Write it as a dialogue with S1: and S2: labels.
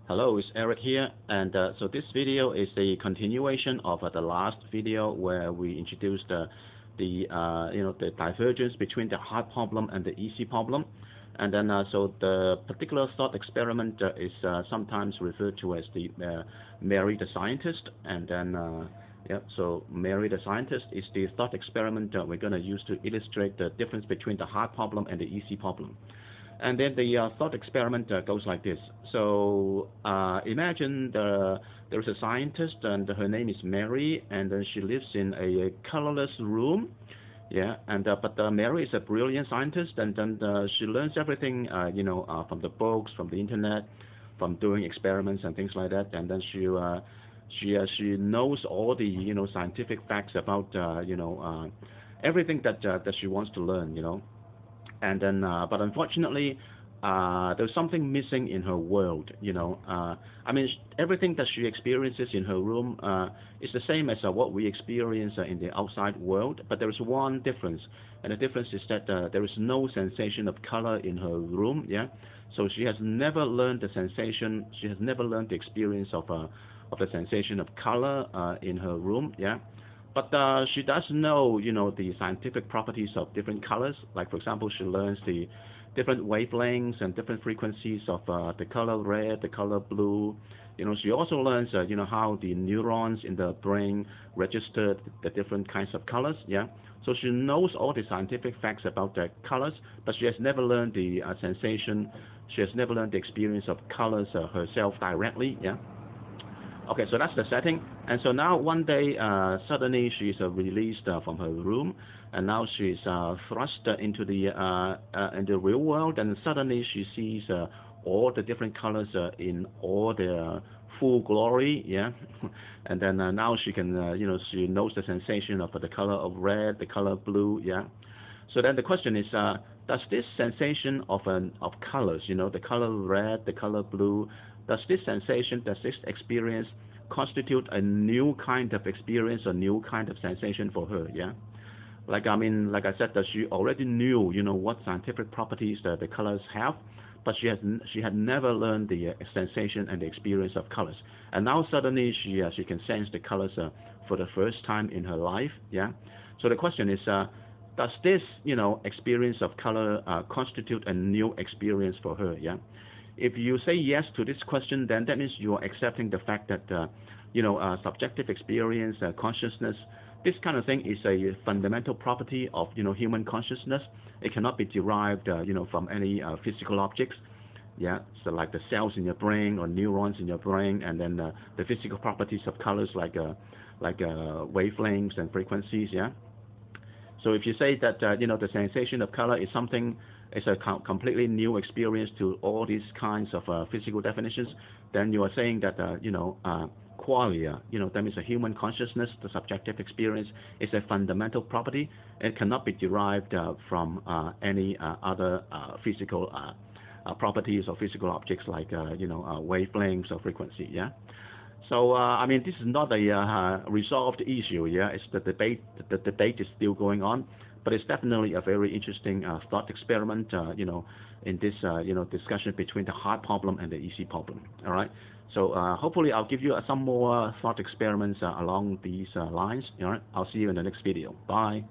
S1: Hello, it's Eric here, and so this video is a continuation of the last video where we introduced the divergence between the hard problem and the easy problem, and then so the particular thought experiment is sometimes referred to as the Mary the scientist, and then yeah, so Mary the scientist is the thought experiment we're going to use to illustrate the difference between the hard problem and the easy problem. And then the thought experiment goes like this. So imagine there's a scientist, and her name is Mary, and then she lives in a colorless room. Yeah, and but Mary is a brilliant scientist, and then she learns everything, from the books, from the internet, from doing experiments and things like that. And then she knows all the scientific facts about everything that she wants to learn. And then but unfortunately there's something missing in her world. Everything that she experiences in her room is the same as what we experience in the outside world, but there is one difference, and the difference is that there is no sensation of color in her room. Yeah, so she has never learned the sensation, she has never learned the experience of the sensation of color in her room. Yeah, but she does know, the scientific properties of different colors. Like, for example, she learns the different wavelengths and different frequencies of the color red, the color blue. She also learns, how the neurons in the brain register the different kinds of colors. Yeah. So she knows all the scientific facts about the colors, but she has never learned the sensation. She has never learned the experience of colors herself directly. Yeah. Okay, so that's the setting. And so now one day, suddenly she's released from her room, and now she's thrust into the real world, and suddenly she sees all the different colors in all their full glory. Yeah, and then now she can, she knows the sensation of the color of red, the color blue. Yeah. So then the question is, does this sensation of colors, the color red, the color blue, does this sensation, does this experience constitute a new kind of experience, a new kind of sensation for her? Yeah. Like I said, that she already knew, what scientific properties that the colors have, but she had never learned the sensation and the experience of colors. And now suddenly she can sense the colors for the first time in her life. Yeah. So the question is, does this experience of color constitute a new experience for her? Yeah. If you say yes to this question, then that means you are accepting the fact that subjective experience, consciousness, this kind of thing is a fundamental property of human consciousness. It cannot be derived from any physical objects. Yeah, so like the cells in your brain or neurons in your brain, and then the physical properties of colors like wavelengths and frequencies. Yeah. So if you say that the sensation of color is something, it's a completely new experience to all these kinds of physical definitions, then you are saying that qualia, that means a human consciousness, the subjective experience, is a fundamental property. It cannot be derived from any other physical properties or physical objects like wavelengths or frequency. Yeah. So this is not a resolved issue. Yeah, it's the debate. The debate is still going on, but it's definitely a very interesting thought experiment. In this discussion between the hard problem and the easy problem. All right. So hopefully I'll give you some more thought experiments along these lines. All right. I'll see you in the next video. Bye.